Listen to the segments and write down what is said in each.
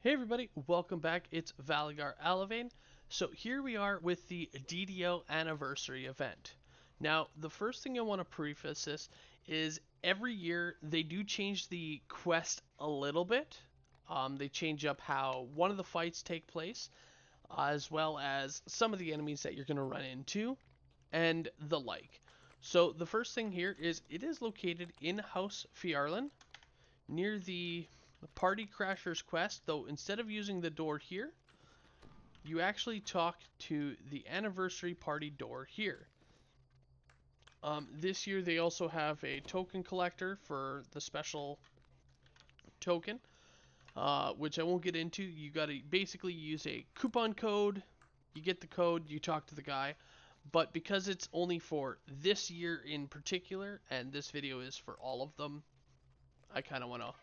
Hey everybody, welcome back. It's Valigar Alavane. So here we are with the DDO anniversary event. Now, the first thing I want to preface this is every year they do change the quest a little bit. They change up how one of the fights take place, as well as some of the enemies that you're going to run into, and the like. So the first thing here is it is located in House Fjarlin, near the Party Crashers quest, though instead of using the door here, you actually talk to the anniversary party door here. This year they also have a token collector for the special token, which I won't get into. You gotta basically use a coupon code, you get the code, you talk to the guy, but because it's only for this year in particular, and this video is for all of them, I kind of want to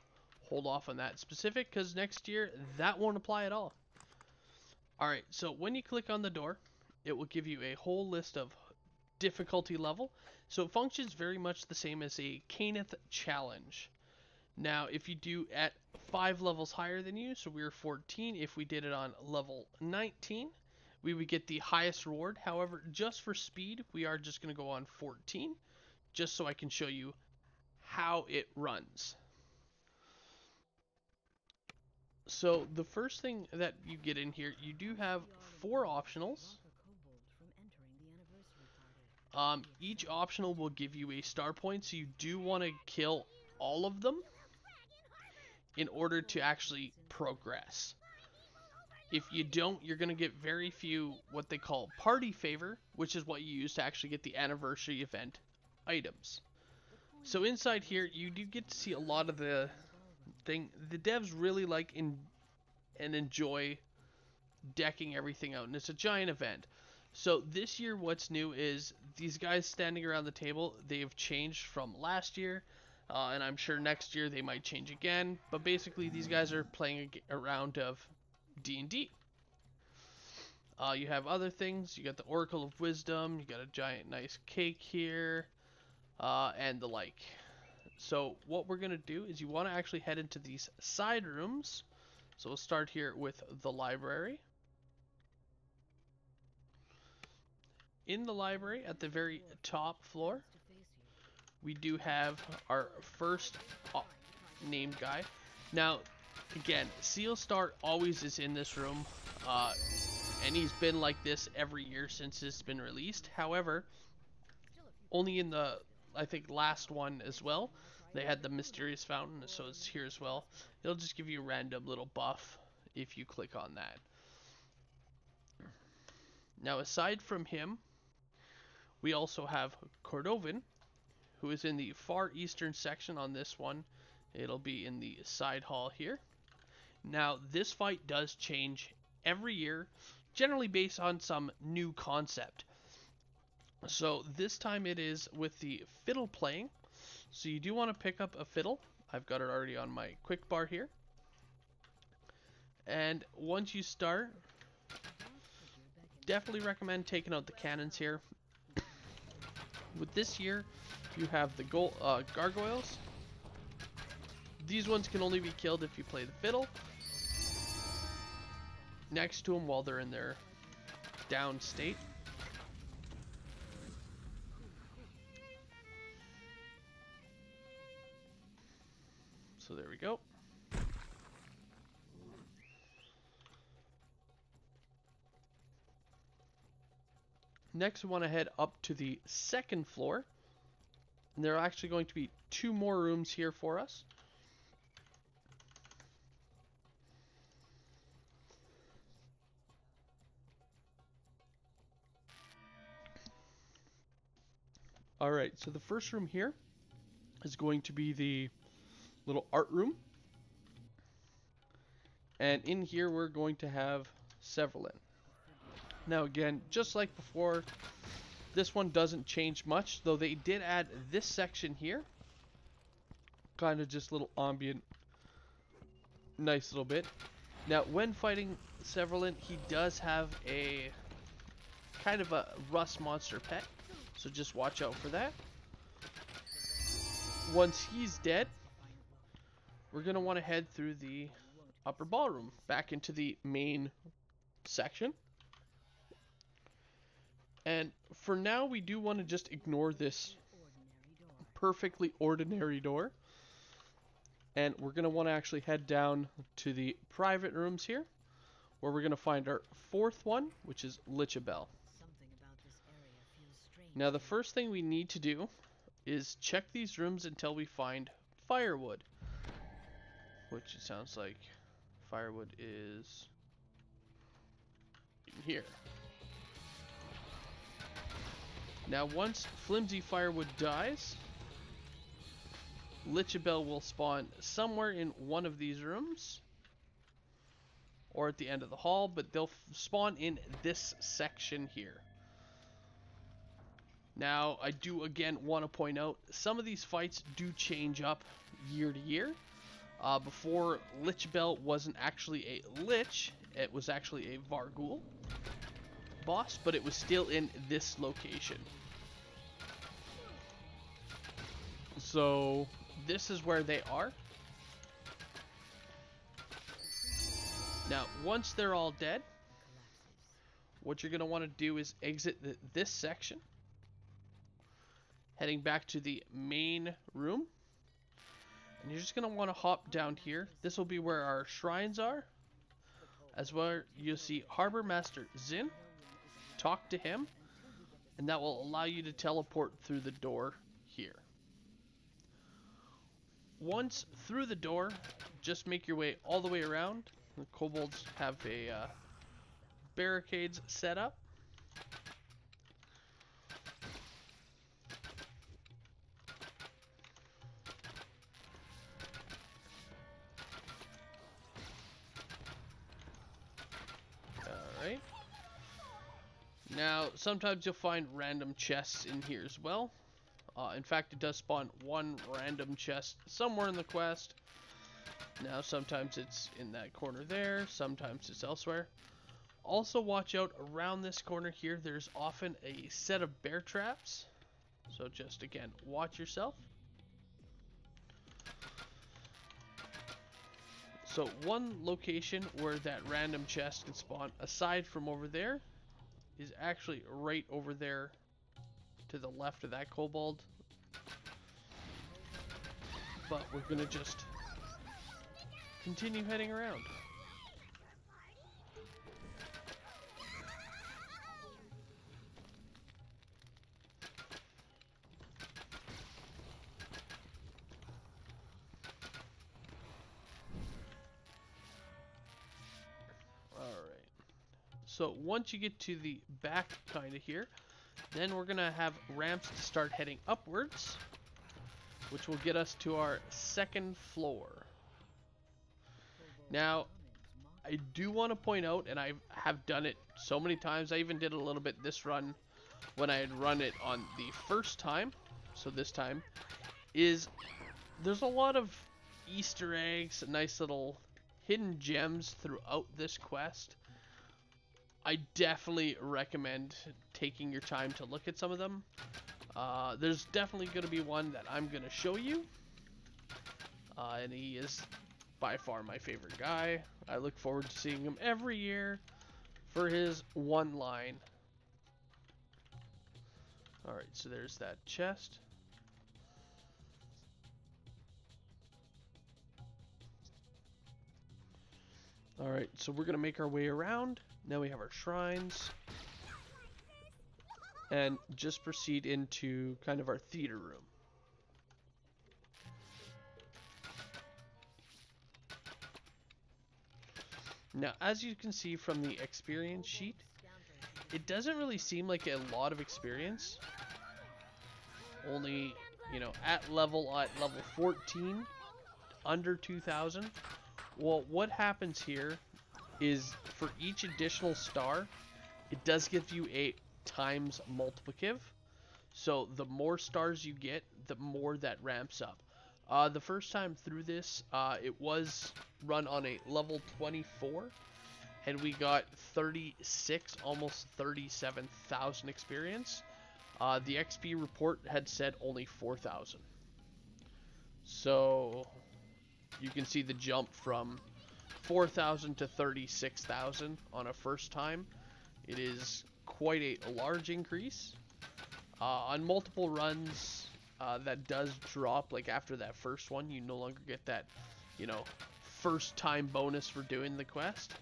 hold off on that specific because next year that won't apply at all. Alright, so when you click on the door, it will give you a whole list of difficulty level. So it functions very much the same as a Caneth challenge. Now, if you do at 5 levels higher than you, so we're 14, if we did it on level 19, we would get the highest reward. However, just for speed, we are just going to go on 14, just so I can show you how it runs. So the first thing that you get in here, you do have 4 optionals. Each optional will give you a star point, so you do want to kill all of them in order to actually progress. If you don't, you're going to get very few what they call party favor, which is what you use to actually get the anniversary event items. So inside here, you do get to see a lot of the thing. The devs really like and enjoy decking everything out, and it's a giant event. So this year what's new is these guys standing around the table, they've changed from last year, and I'm sure next year they might change again, but basically these guys are playing a round of D&D. You have other things, you got the Oracle of Wisdom, you got a giant nice cake here, and the like. So what we're going to do is you want to actually head into these side rooms. So we'll start here with the library. In the library, at the very top floor, we do have our first named guy. Now, again, Sealstar always is in this room, and he's been like this every year since it's been released. However, only in the, I think, last one as well, they had the mysterious fountain, so it's here as well. It'll just give you a random little buff if you click on that. Now, aside from him, we also have Cordovan, who is in the far eastern section on this one. It'll be in the side hall here. Now, this fight does change every year, generally based on some new concept. So this time it is with the fiddle playing. So you do want to pick up a fiddle. I've got it already on my quick bar here. And once you start, definitely recommend taking out the cannons here. With this year, you have the gargoyles. These ones can only be killed if you play the fiddle next to them while they're in their down state. So there we go. Next, we want to head up to the second floor. And there are actually going to be 2 more rooms here for us. Alright, so the first room here is going to be the little art room. And in here we're going to have Severlin. Now again, just like before, this one doesn't change much, though they did add this section here. Kind of just a little ambient, nice little bit. Now when fighting Severlin, he does have a kind of a rust monster pet, so just watch out for that. Once he's dead, we're going to want to head through the upper ballroom, back into the main section. And for now, we do want to just ignore this perfectly ordinary door. And we're going to want to actually head down to the private rooms here, where we're going to find our fourth one, which is Lichabelle. Now, the first thing we need to do is check these rooms until we find firewood. Which it sounds like firewood is in here. Now, once flimsy firewood dies, Lichabelle will spawn somewhere in one of these rooms or at the end of the hall, but they'll spawn in this section here. Now, I do again want to point out some of these fights do change up year to year. Before, Lichabelle wasn't actually a Lich, it was actually a Varghul boss, but it was still in this location. So this is where they are. Now, once they're all dead, what you're going to want to do is exit this section, heading back to the main room. And you're just going to want to hop down here. This will be where our shrines are, as well you'll see Harbor Master Zin. Talk to him, and that will allow you to teleport through the door here. Once through the door, just make your way all the way around. The kobolds have a barricades set up. Alright. Now, sometimes you'll find random chests in here as well. In fact, it does spawn one random chest somewhere in the quest. Now, sometimes it's in that corner there, sometimes it's elsewhere. Also, watch out around this corner here. There's often a set of bear traps. So just, again, watch yourself. So, one location where that random chest can spawn, aside from over there, is actually right over there to the left of that kobold. But we're going to just continue heading around. So once you get to the back kind of here, then we're going to have ramps to start heading upwards, which will get us to our second floor. Now, I do want to point out, and I have done it so many times, I even did a little bit this run when I had run it on the first time, so this time, is there's a lot of Easter eggs, nice little hidden gems throughout this quest. I definitely recommend taking your time to look at some of them. There's definitely going to be one that I'm going to show you. And he is by far my favorite guy. I look forward to seeing him every year for his one line. Alright, so there's that chest. Alright, so we're going to make our way around. Now we have our shrines. And just proceed into kind of our theater room. Now, as you can see from the experience sheet, it doesn't really seem like a lot of experience. Only, you know, at level 14, under 2,000. Well, what happens here is for each additional star, it does give you a times multiplicative. So the more stars you get, the more that ramps up. The first time through this, it was run on a level 24, and we got 36, almost 37,000 experience. The XP report had said only 4,000. So you can see the jump from 4,000 to 36,000 on a first time. It is quite a large increase. On multiple runs, that does drop. Like after that first one, you no longer get that, you know, first time bonus for doing the quest.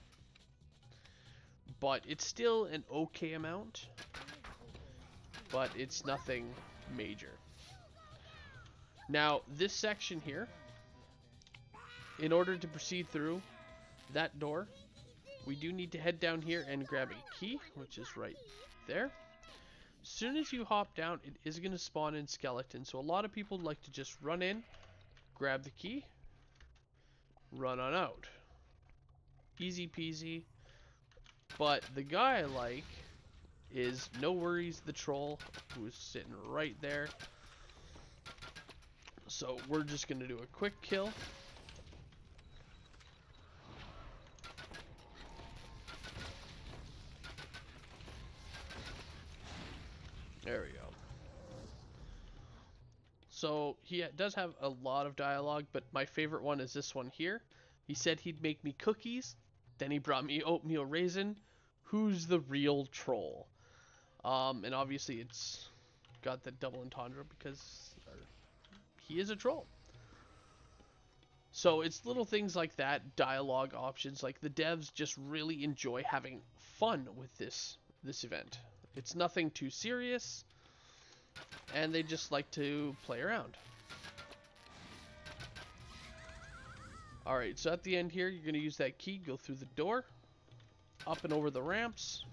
But it's still an okay amount. But it's nothing major. Now, this section here, in order to proceed through that door, we do need to head down here and grab a key, which is right there. As soon as you hop down, it is going to spawn in skeletons. So a lot of people like to just run in, grab the key, run on out. Easy peasy. But the guy I like is No Worries the Troll, who's sitting right there. So we're just going to do a quick kill. There we go. So he does have a lot of dialogue, but my favorite one is this one here. He said he'd make me cookies, then he brought me oatmeal raisin. Who's the real troll? And obviously it's got the double entendre because he is a troll. So it's little things like that, dialogue options. Like the devs just really enjoy having fun with this event. It's nothing too serious, and they just like to play around. Alright, so at the end here, you're going to use that key, go through the door, up and over the ramps,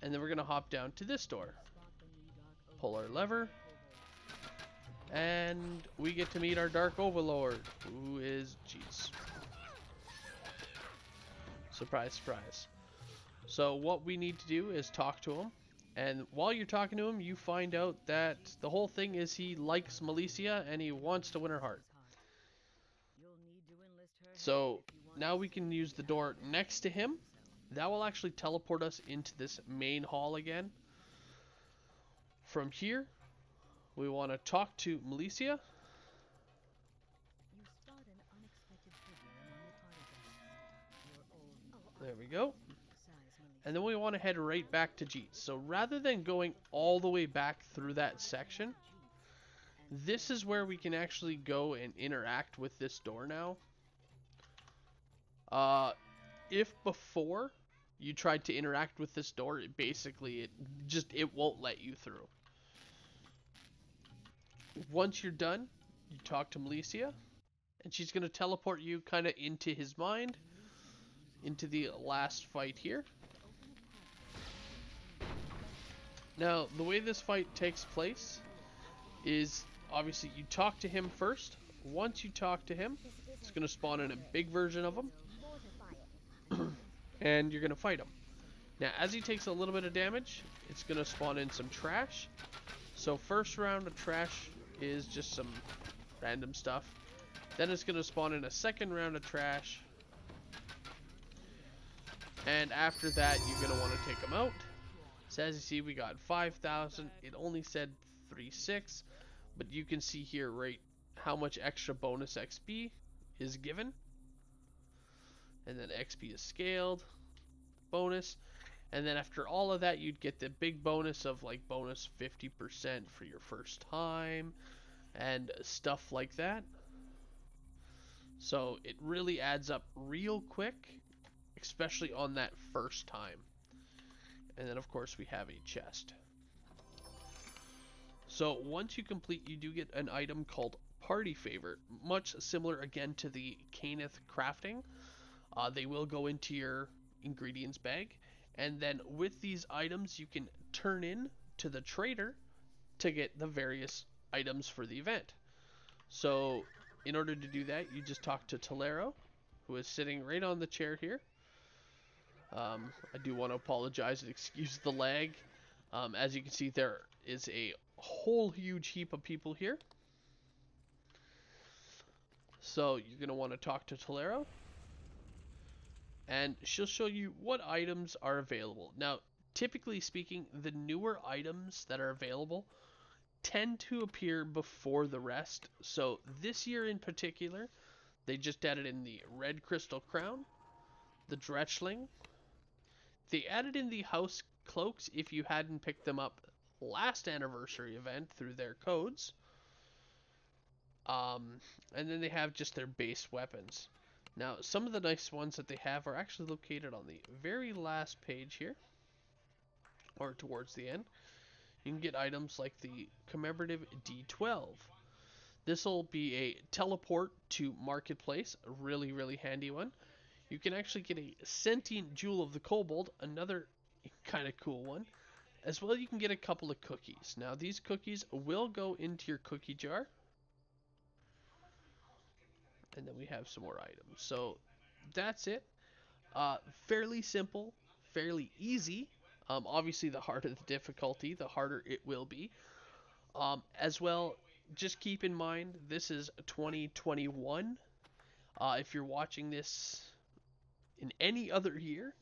and then we're going to hop down to this door. Pull our lever, and we get to meet our Dark Overlord, who is Jeez. Surprise, surprise. So what we need to do is talk to him, and while you're talking to him, you find out that the whole thing is he likes Malicia and he wants to win her heart. So now we can use the door next to him. That will actually teleport us into this main hall again. From here, we want to talk to Malicia. There we go. And then we want to head right back to Jeet. So rather than going all the way back through that section, this is where we can actually go and interact with this door now. If before you tried to interact with this door, it won't let you through. Once you're done, you talk to Malicia, and she's going to teleport you kind of into his mind, into the last fight here. Now, the way this fight takes place is, obviously, you talk to him first. Once you talk to him, it's going to spawn in a big version of him. And you're going to fight him. Now, as he takes a little bit of damage, it's going to spawn in some trash. So, first round of trash is just some random stuff. Then it's going to spawn in a second round of trash. And after that, you're going to want to take him out. So as you see, we got 5,000. It only said 3,600, but you can see here right how much extra bonus XP is given. And then XP is scaled, bonus. And then after all of that, you'd get the big bonus of like bonus 50% for your first time and stuff like that. So it really adds up real quick, especially on that first time. And then, of course, we have a chest. So once you complete, you do get an item called Party Favor. Much similar, again, to the Caneth crafting. They will go into your ingredients bag. And then with these items, you can turn in to the trader to get the various items for the event. So in order to do that, you just talk to Tolero, who is sitting right on the chair here. I do want to apologize and excuse the lag. As you can see, there is a whole huge heap of people here. So you're going to want to talk to Tolero, and she'll show you what items are available. Now, typically speaking, the newer items that are available tend to appear before the rest. So this year in particular, They just added in the Red Crystal Crown, the Dretchling. They added in the House Cloaks if you hadn't picked them up last anniversary event through their codes. And then they have just their base weapons. Now, some of the nice ones that they have are actually located on the very last page here, or towards the end. You can get items like the Commemorative D12. This will be a teleport to Marketplace, a really, really handy one. You can actually get a Sentient Jewel of the Kobold, another kind of cool one. As well, you can get a couple of cookies. Now, these cookies will go into your cookie jar. And then we have some more items. So, that's it. Fairly simple, fairly easy. Obviously, the harder the difficulty, the harder it will be. As well, just keep in mind, this is 2021. If you're watching this in any other year,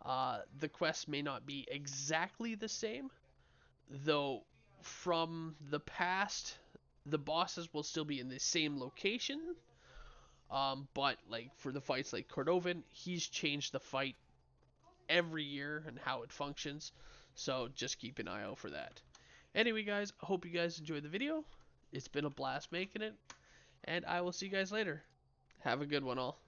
the quests may not be exactly the same, though from the past, the bosses will still be in the same location. But like for the fights like Cordovan, he's changed the fight every year and how it functions, so just keep an eye out for that. Anyway, guys, I hope you guys enjoyed the video. It's been a blast making it, and I will see you guys later. Have a good one, all.